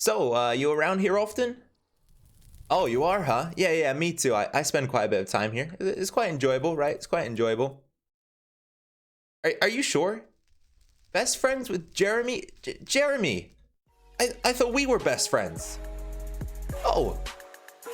So, you around here often? Oh, you are, huh? Yeah, me too. I spend quite a bit of time here. It's quite enjoyable, right? It's quite enjoyable. Are you sure? Best friends with Jeremy? Jeremy! I thought we were best friends. Oh,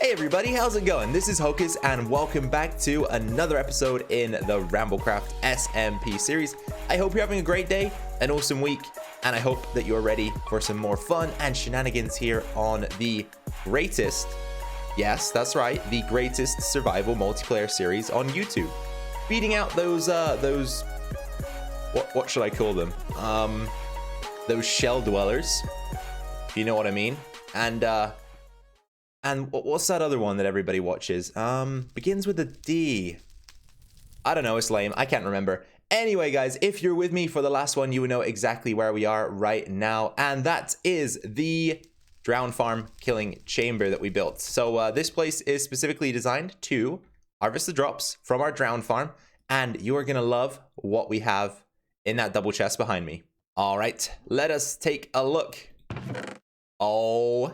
hey everybody, how's it going? This is Hocus, and welcome back to another episode in the RambleCraft SMP series. I hope you're having a great day, an awesome week, and I hope that you're ready for some more fun and shenanigans here on the greatest, yes, that's right, the greatest survival multiplayer series on YouTube. Beating out those what should I call them? Those shell dwellers, if you know what I mean. And what's that other one that everybody watches? Begins with a D. I don't know, it's lame. I can't remember. Anyway, guys, if you're with me for the last one, you will know exactly where we are right now. And that is the drown farm killing chamber that we built. So this place is specifically designed to harvest the drops from our drown farm. And you are going to love what we have in that double chest behind me. All right, let us take a look. Oh,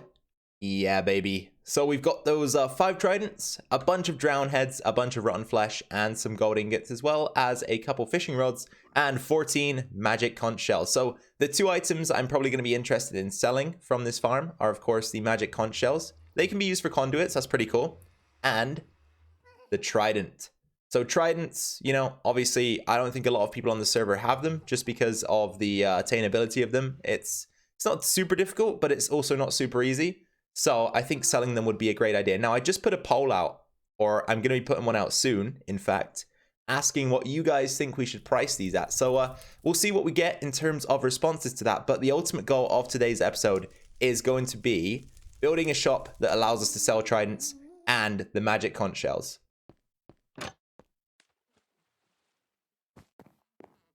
yeah, baby. So we've got those 5 tridents, a bunch of drown heads, a bunch of rotten flesh, and some gold ingots, as well as a couple fishing rods and 14 magic conch shells. So the 2 items I'm probably going to be interested in selling from this farm are, of course, the magic conch shells. They can be used for conduits. That's pretty cool. And the trident. So tridents, you know, obviously, I don't think a lot of people on the server have them just because of the attainability of them. It's not super difficult, but it's also not super easy. So I think selling them would be a great idea. Now, I just put a poll out, or I'm going to be putting one out soon, in fact, asking what you guys think we should price these at. So we'll see what we get in terms of responses to that. But the ultimate goal of today's episode is going to be building a shop that allows us to sell tridents and the magic conch shells.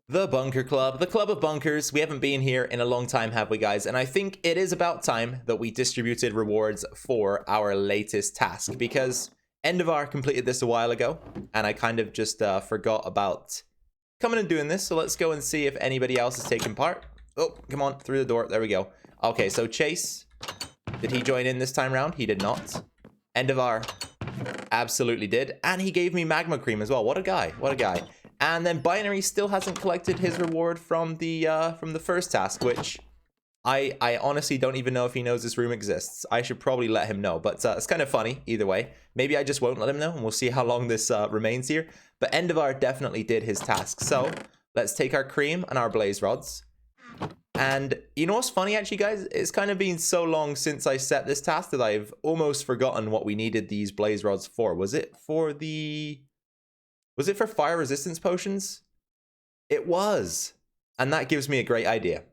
The Bunker Club, the Club of Bunkers. We haven't been here in a long time, have we, guys? And I think it is about time that we distributed rewards for our latest task, because Endavar completed this a while ago, and I kind of just forgot about coming and doing this. So let's go and see if anybody else has taken part. Oh, come on, through the door. There we go. Okay, so Chase, did he join in this time round? He did not. Endavar absolutely did, and he gave me magma cream as well. What a guy! What a guy! And then Binary still hasn't collected his reward from the first task, which I honestly don't even know if he knows this room exists. I should probably let him know, but it's kind of funny either way. Maybe I just won't let him know, and we'll see how long this remains here. But Endavar definitely did his task. So let's take our cream and our blaze rods. And you know what's funny, actually, guys? It's kind of been so long since I set this task that I've almost forgotten what we needed these blaze rods for. Was it for fire resistance potions? It was. And that gives me a great idea.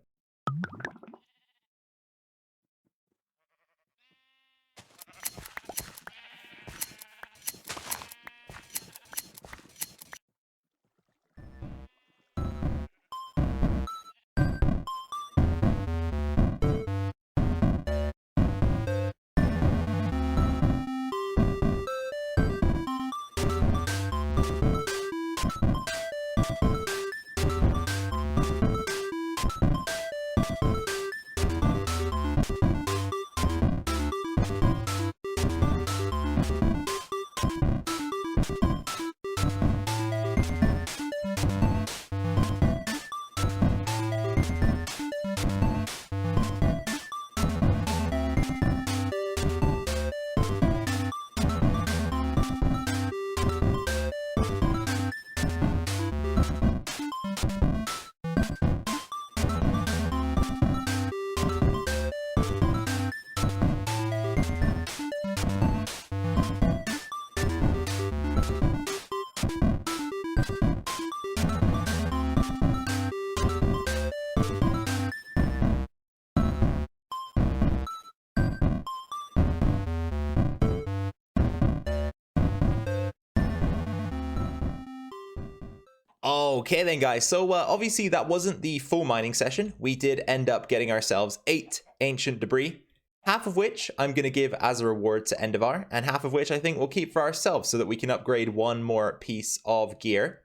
Okay then, guys, so obviously that wasn't the full mining session. We did end up getting ourselves 8 ancient debris, half of which I'm going to give as a reward to Endavar, and half of which I think we'll keep for ourselves so that we can upgrade one more piece of gear.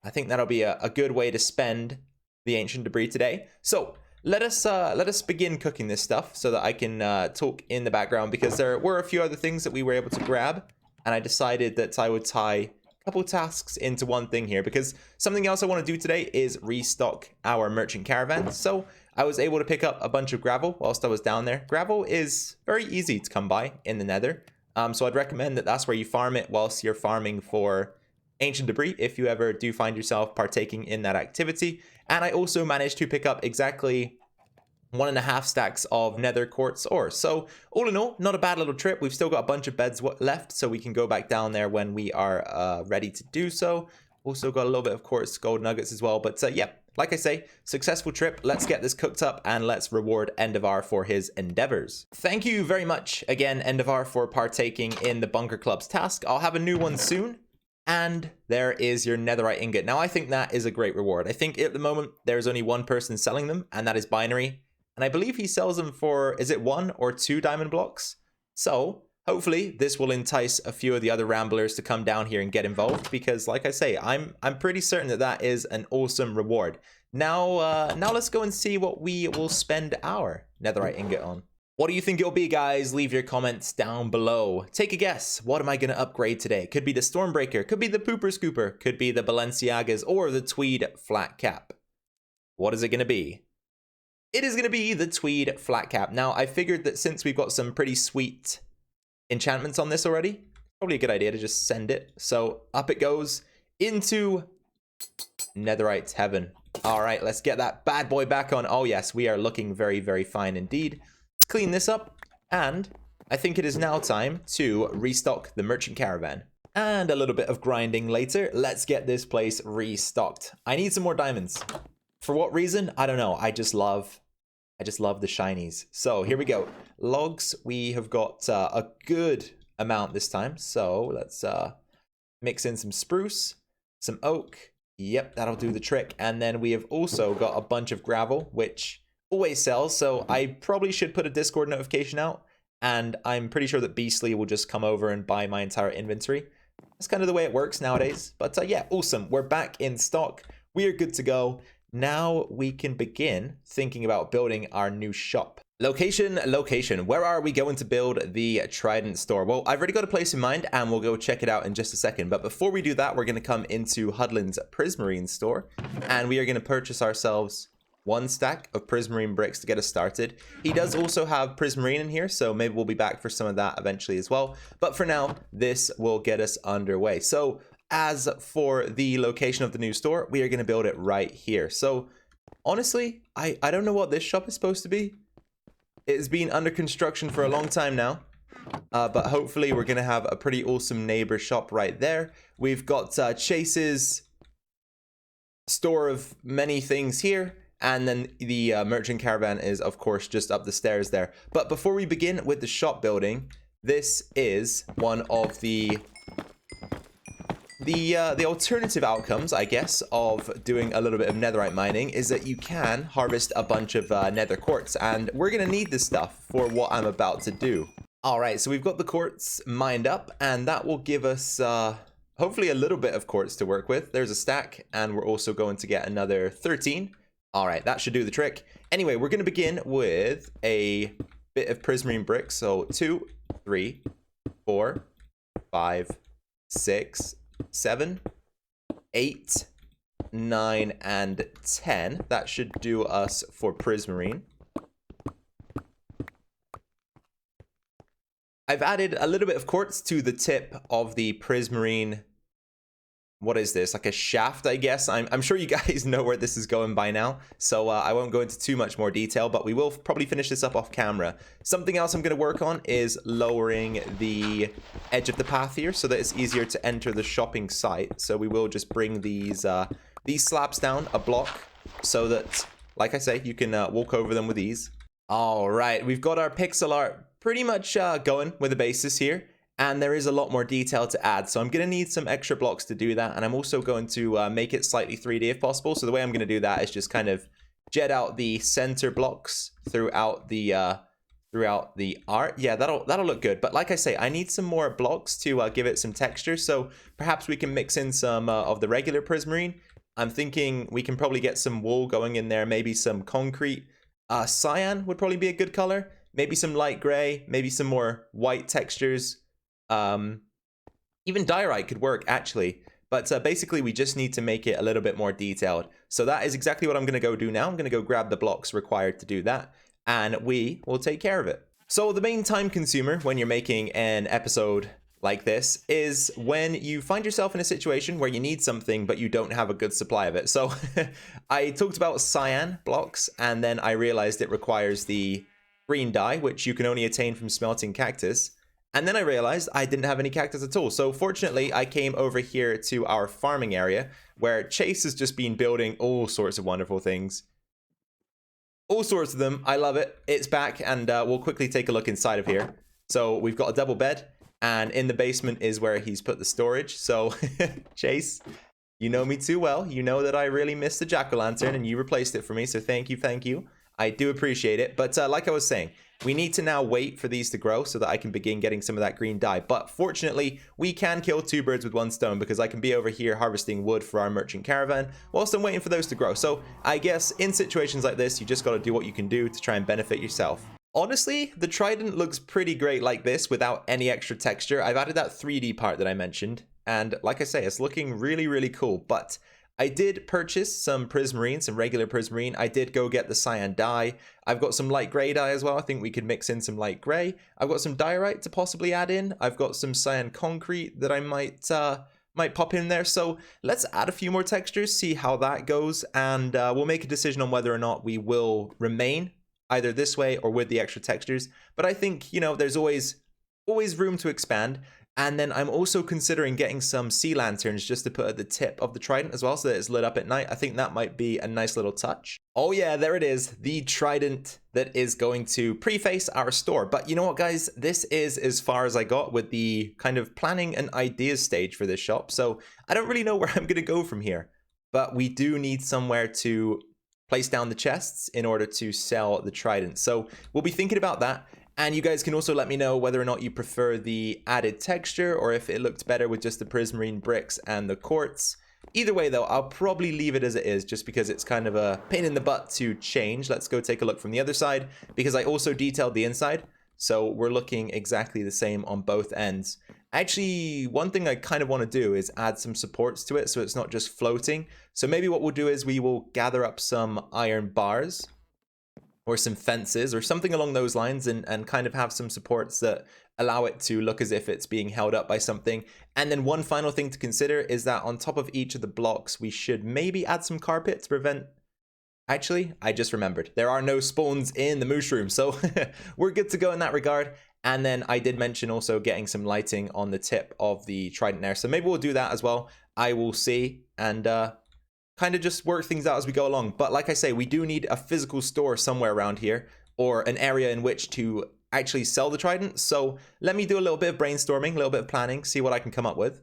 I think that'll be a good way to spend the ancient debris today. So let us begin cooking this stuff so that I can talk in the background, because there were a few other things that we were able to grab, and I decided that I would tie a couple tasks into one thing here, because something else I want to do today is restock our merchant caravan. So I was able to pick up a bunch of gravel whilst I was down there. Gravel is very easy to come by in the Nether, so I'd recommend that that's where you farm it whilst you're farming for ancient debris, if you ever do find yourself partaking in that activity. And I also managed to pick up exactly 1.5 stacks of nether quartz ore. So all in all, not a bad little trip. We've still got a bunch of beds left, so we can go back down there when we are ready to do so. Also got a little bit of quartz gold nuggets as well. But yeah, like I say, successful trip. Let's get this cooked up and let's reward Endavar for his endeavors. Thank you very much again, Endavar, for partaking in the Bunker Club's task. I'll have a new one soon. And there is your netherite ingot. Now, I think that is a great reward. I think at the moment, there's only one person selling them, and that is Binary. And I believe he sells them for, is it 1 or 2 diamond blocks? So hopefully this will entice a few of the other Ramblers to come down here and get involved, because like I say, I'm pretty certain that that is an awesome reward. Now, now let's go and see what we will spend our netherite ingot on. What do you think it'll be, guys? Leave your comments down below. Take a guess. What am I going to upgrade today? Could be the Stormbreaker, could be the Pooper Scooper, could be the Balenciagas, or the Tweed Flat Cap. What is it going to be? It is going to be the Tweed Flat Cap. Now, I figured that since we've got some pretty sweet enchantments on this already, probably a good idea to just send it. So up it goes into Netherite heaven. All right, let's get that bad boy back on. Oh yes, we are looking very, very fine indeed. Let's clean this up, and I think it is now time to restock the merchant caravan. And a little bit of grinding later, let's get this place restocked. I need some more diamonds. For what reason? I don't know. I just love the shinies. So here we go. Logs, we have got a good amount this time. So let's mix in some spruce, some oak. Yep, that'll do the trick. And then we have also got a bunch of gravel, which always sells. So I probably should put a Discord notification out. And I'm pretty sure that Beastly will just come over and buy my entire inventory. That's kind of the way it works nowadays. But yeah, awesome. We're back in stock. We are good to go. Now we can begin thinking about building our new shop. Location. Where are we going to build the Trident store? Well, I've already got a place in mind and we'll go check it out in just a second. But before we do that, we're going to come into Hudlin's Prismarine store and we are going to purchase ourselves 1 stack of Prismarine bricks to get us started. He does also have Prismarine in here, so maybe we'll be back for some of that eventually as well. But for now, this will get us underway. So as for the location of the new store, we are going to build it right here. So honestly, I don't know what this shop is supposed to be. It's been under construction for a long time now. But hopefully we're going to have a pretty awesome neighbor shop right there. We've got Chase's store of many things here. And then the merchant caravan is, of course, just up the stairs there. But before we begin with the shop building, this is one of the alternative outcomes, I guess, of doing a little bit of netherite mining is that you can harvest a bunch of nether quartz, and we're gonna need this stuff for what I'm about to do. All right, so we've got the quartz mined up, and that will give us hopefully a little bit of quartz to work with. There's a stack, and we're also going to get another 13. All right, that should do the trick. Anyway, we're gonna begin with a bit of Prismarine bricks. So 2, 3, 4, 5, 6, 7, 8, 9, and 10. That should do us for Prismarine. I've added a little bit of quartz to the tip of the Prismarine. What is this? Like a shaft, I guess. I'm sure you guys know where this is going by now, so I won't go into too much more detail, but we will probably finish this up off camera. Something else I'm going to work on is lowering the edge of the path here so that it's easier to enter the shopping site. So we will just bring these slabs down a block so that, like I say, you can walk over them with ease. All right, we've got our pixel art pretty much going with the basis here. And there is a lot more detail to add. So I'm going to need some extra blocks to do that. And I'm also going to make it slightly 3D if possible. So the way I'm going to do that is just kind of jet out the center blocks throughout the art. Yeah, that'll look good. But like I say, I need some more blocks to give it some texture. So perhaps we can mix in some of the regular Prismarine. I'm thinking we can probably get some wool going in there, maybe some concrete. Cyan would probably be a good color. Maybe some light gray, maybe some more white textures. Even diorite could work, actually. But basically, we just need to make it a little bit more detailed. So that is exactly what I'm going to go do now. I'm going to go grab the blocks required to do that, and we will take care of it. So the main time consumer when you're making an episode like this is when you find yourself in a situation where you need something, but you don't have a good supply of it. So I talked about cyan blocks, and then I realized it requires the green dye, which you can only attain from smelting cactus. And then I realized I didn't have any cactus at all. So fortunately, I came over here to our farming area where Chase has just been building all sorts of wonderful things. All sorts of them. I love it. It's back, and we'll quickly take a look inside of here. So we've got a double bed, and in the basement is where he's put the storage. So Chase, you know me too well. You know that I really missed the jack-o'-lantern, and you replaced it for me. So thank you, thank you. I do appreciate it. But like I was saying, we need to now wait for these to grow so that I can begin getting some of that green dye. But fortunately, we can kill two birds with one stone, because I can be over here harvesting wood for our merchant caravan whilst I'm waiting for those to grow. So I guess in situations like this, you just got to do what you can do to try and benefit yourself. Honestly, the Trident looks pretty great like this without any extra texture. I've added that 3D part that I mentioned. And like I say, it's looking really, really cool. But I did purchase some prismarine, some regular prismarine. I did go get the cyan dye. I've got some light gray dye as well. I think we could mix in some light gray. I've got some diorite to possibly add in. I've got some cyan concrete that I might pop in there. So let's add a few more textures, see how that goes, and we'll make a decision on whether or not we will remain either this way or with the extra textures. But I think, you know, there's always room to expand. And then I'm also considering getting some sea lanterns just to put at the tip of the Trident as well, so that it's lit up at night. I think that might be a nice little touch. Oh yeah, there it is, the Trident that is going to preface our store. But you know what, guys? This is as far as I got with the kind of planning and ideas stage for this shop. So I don't really know where I'm going to go from here. But we do need somewhere to place down the chests in order to sell the Trident. So we'll be thinking about that. And you guys can also let me know whether or not you prefer the added texture or if it looked better with just the prismarine bricks and the quartz. Either way though, I'll probably leave it as it is just because it's kind of a pain in the butt to change. Let's go take a look from the other side because I also detailed the inside. So we're looking exactly the same on both ends. Actually, one thing I kind of want to do is add some supports to it so it's not just floating. So maybe what we'll do is we will gather up some iron bars or some fences or something along those lines and kind of have some supports that allow it to look as if it's being held up by something. And then one final thing to consider is that on top of each of the blocks, we should maybe add some carpet to prevent... Actually, I just remembered. There are no spawns in the mushroom, so we're good to go in that regard. And then I did mention also getting some lighting on the tip of the Trident there. So maybe we'll do that as well. I will see and kind of just work things out as we go along. But like I say, we do need a physical store somewhere around here or an area in which to actually sell the Trident. So let me do a little bit of brainstorming, a little bit of planning, see what I can come up with.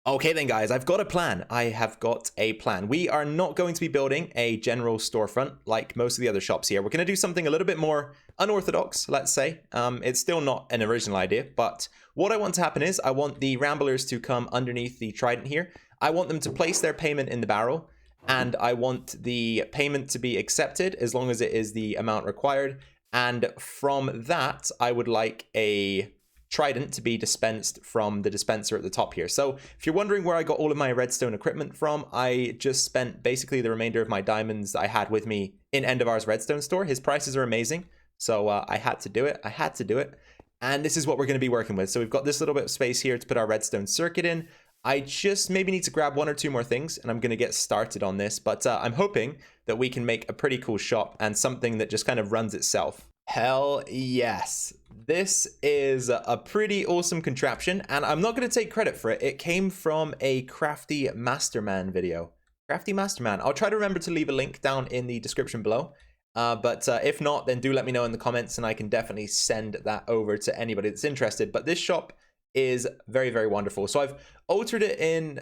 Okay then guys, I've got a plan. I have got a plan. We are not going to be building a general storefront like most of the other shops here. We're going to do something a little bit more unorthodox, let's say. It's still not an original idea, but what I want to happen is I want the Ramblers to come underneath the Trident here. I want them to place their payment in the barrel, and I want the payment to be accepted as long as it is the amount required. And from that, I would like a Trident to be dispensed from the dispenser at the top here. So if you're wondering where I got all of my redstone equipment from, I just spent basically the remainder of my diamonds I had with me in Endavar's redstone store. His prices are amazing, so I had to do it. And this is what we're going to be working with. So we've got this little bit of space here to put our redstone circuit in. I just maybe need to grab one or two more things and I'm going to get started on this, but I'm hoping that we can make a pretty cool shop and something that just kind of runs itself. Hell yes. This is a pretty awesome contraption, and I'm not going to take credit for it. It came from a Crafty Masterman video. Crafty Masterman. I'll try to remember to leave a link down in the description below. But if not, then do let me know in the comments, and I can definitely send that over to anybody that's interested. But this shop is very, very wonderful. So I've altered it in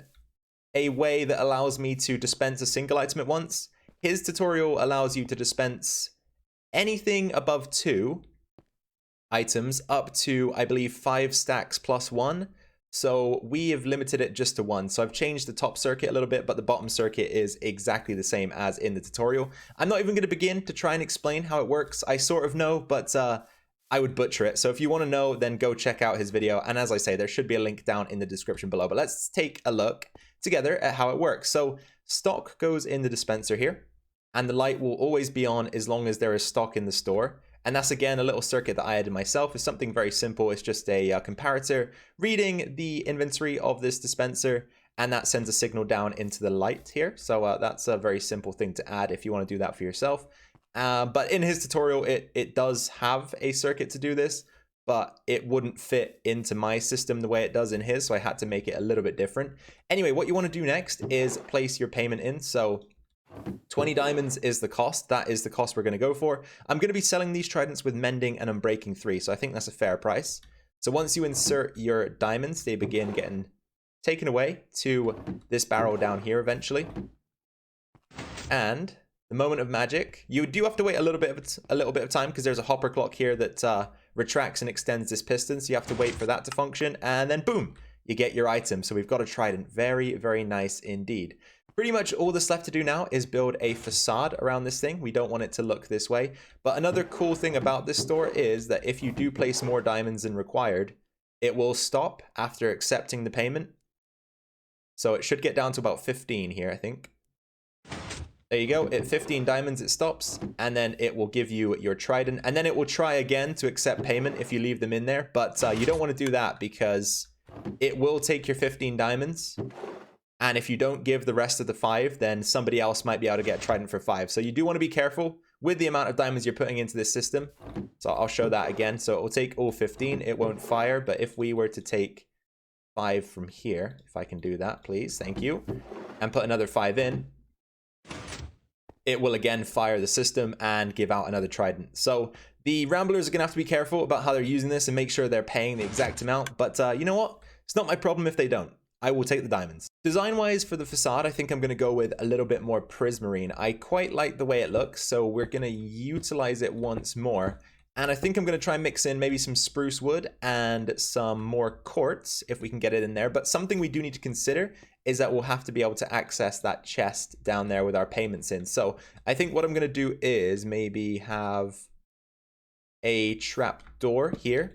a way that allows me to dispense a single item at once. His tutorial allows you to dispense anything above 2 items up to, I believe, 5 stacks plus 1. So we have limited it just to 1. So I've changed the top circuit a little bit, but the bottom circuit is exactly the same as in the tutorial. I'm not even going to begin to try and explain how it works. I sort of know, but I would butcher it. So if you want to know, then go check out his video. And as I say, there should be a link down in the description below. But let's take a look together at how it works. So stock goes in the dispenser here, and the light will always be on as long as there is stock in the store. And that's, again, a little circuit that I added myself. It's something very simple. It's just a comparator reading the inventory of this dispenser, and that sends a signal down into the light here. So that's a very simple thing to add if you want to do that for yourself. But in his tutorial, it does have a circuit to do this, but it wouldn't fit into my system the way it does in his, so I had to make it a little bit different. Anyway, what you want to do next is place your payment in. So 20 diamonds is the cost. That is the cost we're going to go for. I'm going to be selling these tridents with mending and unbreaking 3, so I think that's a fair price. So once you insert your diamonds, they begin getting taken away to this barrel down here eventually. And the moment of magic, you do have to wait a little bit of time because there's a hopper clock here that retracts and extends this piston, so you have to wait for that to function, and then boom, you get your item. So we've got a trident. Very, very nice indeed. Pretty much all that's left to do now is build a facade around this thing. We don't want it to look this way. But another cool thing about this store is that if you do place more diamonds than required, it will stop after accepting the payment. So it should get down to about 15 here, I think. There you go. At 15 diamonds, it stops, and then it will give you your trident, and then it will try again to accept payment if you leave them in there. But you don't want to do that because it will take your 15 diamonds. And if you don't give the rest of the 5, then somebody else might be able to get trident for 5. So you do want to be careful with the amount of diamonds you're putting into this system. So I'll show that again. So it will take all 15. It won't fire. But if we were to take 5 from here, if I can do that, please, thank you, and put another 5 in, it will again fire the system and give out another trident. So the Ramblers are going to have to be careful about how they're using this and make sure they're paying the exact amount. But you know what? It's not my problem if they don't. I will take the diamonds. Design-wise for the facade, I think I'm going to go with a little bit more prismarine. I quite like the way it looks, so we're going to utilize it once more. And I think I'm going to try and mix in maybe some spruce wood and some more quartz, if we can get it in there. But something we do need to consider is that we'll have to be able to access that chest down there with our payments in. So I think what I'm going to do is maybe have a trap door here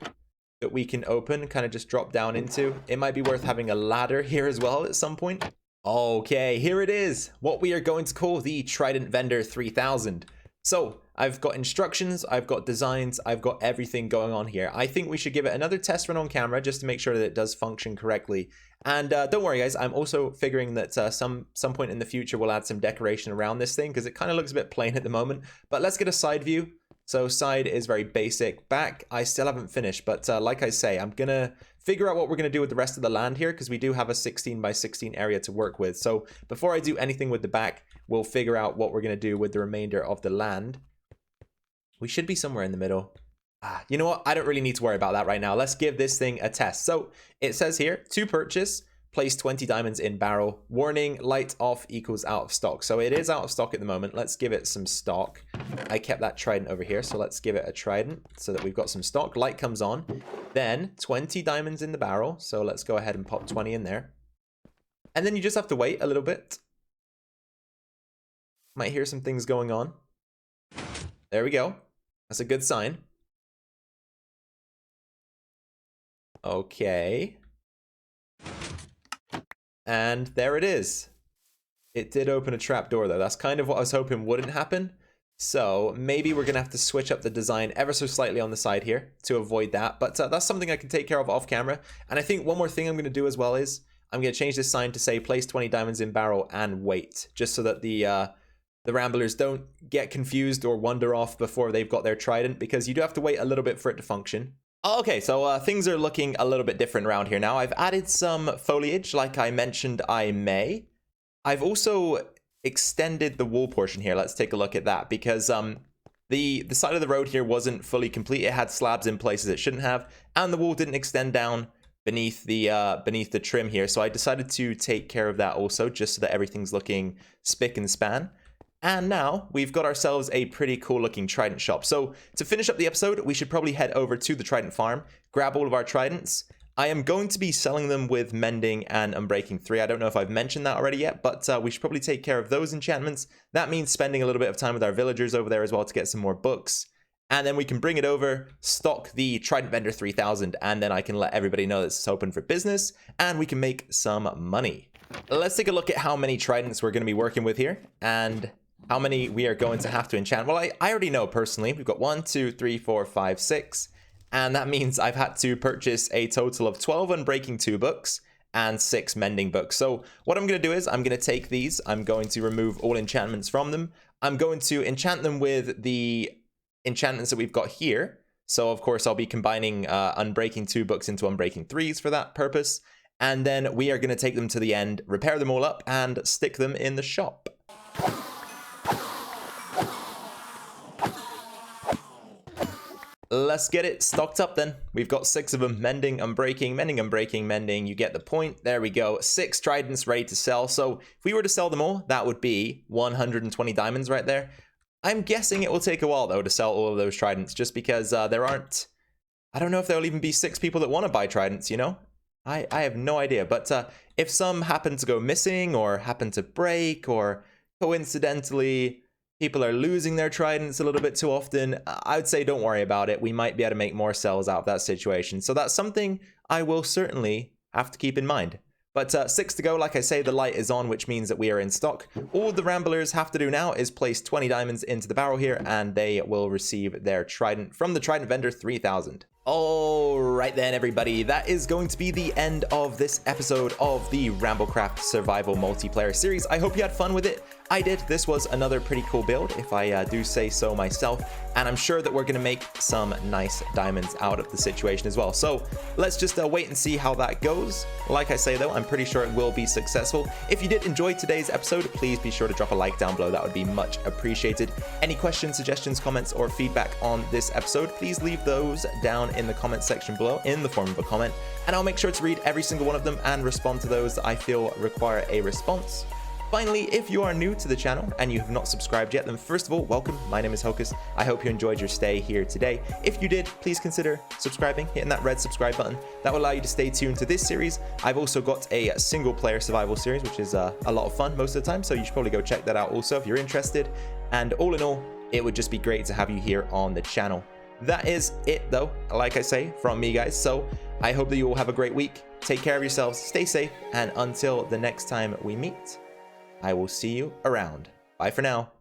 that we can open and kind of just drop down into. It might be worth having a ladder here as well at some point. Okay, here it is. What we are going to call the Trident Vendor 3000. So I've got instructions, I've got designs, I've got everything going on here. I think we should give it another test run on camera just to make sure that it does function correctly. And don't worry guys, I'm also figuring that some point in the future we'll add some decoration around this thing because it kind of looks a bit plain at the moment. But let's get a side view. So side is very basic. Back, I still haven't finished, but like I say, I'm gonna figure out what we're gonna do with the rest of the land here because we do have a 16 by 16 area to work with. So before I do anything with the back, we'll figure out what we're gonna do with the remainder of the land. We should be somewhere in the middle. You know what? I don't really need to worry about that right now. Let's give this thing a test. So it says here, to purchase, place 20 diamonds in barrel. Warning, light off equals out of stock. So it is out of stock at the moment. Let's give it some stock. I kept that trident over here, so let's give it a trident so that we've got some stock. Light comes on. Then 20 diamonds in the barrel. So let's go ahead and pop 20 in there. And then you just have to wait a little bit. Might hear some things going on. There we go. That's a good sign. Okay. And there it is. It did open a trapdoor though. That's kind of what I was hoping wouldn't happen. So maybe we're going to have to switch up the design ever so slightly on the side here to avoid that. But that's something I can take care of off camera. And I think one more thing I'm going to do as well is I'm going to change this sign to say place 20 diamonds in barrel and wait. Just so that the Ramblers don't get confused or wander off before they've got their trident. Because you do have to wait a little bit for it to function. Okay, so things are looking a little bit different around here now. I've added some foliage like I mentioned I may. I've also extended the wall portion here. Let's take a look at that because the side of the road here wasn't fully complete. It had slabs in places it shouldn't have, and the wall didn't extend down beneath the trim here. So I decided to take care of that also, just so that everything's looking spick and span. And now we've got ourselves a pretty cool looking trident shop. So to finish up the episode, we should probably head over to the trident farm, grab all of our tridents. I am going to be selling them with mending and unbreaking 3. I don't know if I've mentioned that already yet, but we should probably take care of those enchantments. That means spending a little bit of time with our villagers over there as well to get some more books. And then we can bring it over, stock the Trident Vendor 3000, and then I can let everybody know that it's open for business, and we can make some money. Let's take a look at how many tridents we're going to be working with here, and how many we are going to have to enchant. Well, I already know personally. We've got 1, 2, 3, 4, 5, 6. And that means I've had to purchase a total of 12 Unbreaking 2 books and 6 Mending books. So what I'm going to do is I'm going to take these. I'm going to remove all enchantments from them. I'm going to enchant them with the enchantments that we've got here. So of course I'll be combining Unbreaking 2 books into Unbreaking 3s for that purpose. And then we are going to take them to the end, repair them all up, and stick them in the shop. Let's get it stocked up then. We've got 6 of them. Mending, unbreaking, mending, unbreaking, mending. You get the point. There we go. 6 tridents ready to sell. So if we were to sell them all, that would be 120 diamonds right there. I'm guessing it will take a while though to sell all of those tridents, just because there aren't... I don't know if there'll even be 6 people that want to buy tridents, you know? I have no idea. But if some happen to go missing or happen to break, or coincidentally... people are losing their tridents a little bit too often, I would say don't worry about it. We might be able to make more sells out of that situation. So that's something I will certainly have to keep in mind. But 6 to go, like I say, the light is on, which means that we are in stock. All the Ramblers have to do now is place 20 diamonds into the barrel here, and they will receive their trident from the Trident Vendor 3000. Alright then everybody, that is going to be the end of this episode of the RambleCraft Survival Multiplayer Series. I hope you had fun with it. I did. This was another pretty cool build, if I do say so myself, and I'm sure that we're going to make some nice diamonds out of the situation as well. So let's just wait and see how that goes. Like I say though, I'm pretty sure it will be successful. If you did enjoy today's episode, please be sure to drop a like down below. That would be much appreciated. Any questions, suggestions, comments, or feedback on this episode, please leave those down in the comment section below in the form of a comment, and I'll make sure to read every single one of them and respond to those that I feel require a response. Finally, if you are new to the channel and you have not subscribed yet, then first of all, welcome. My name is Hocus. I hope you enjoyed your stay here today. If you did, please consider subscribing, hitting that red subscribe button. That will allow you to stay tuned to this series. I've also got a single player survival series, which is a lot of fun most of the time, so you should probably go check that out also if you're interested. And all in all, it would just be great to have you here on the channel. That is it though, like I say, from me guys. So I hope that you all have a great week. Take care of yourselves, stay safe, and until the next time we meet, I will see you around. Bye for now.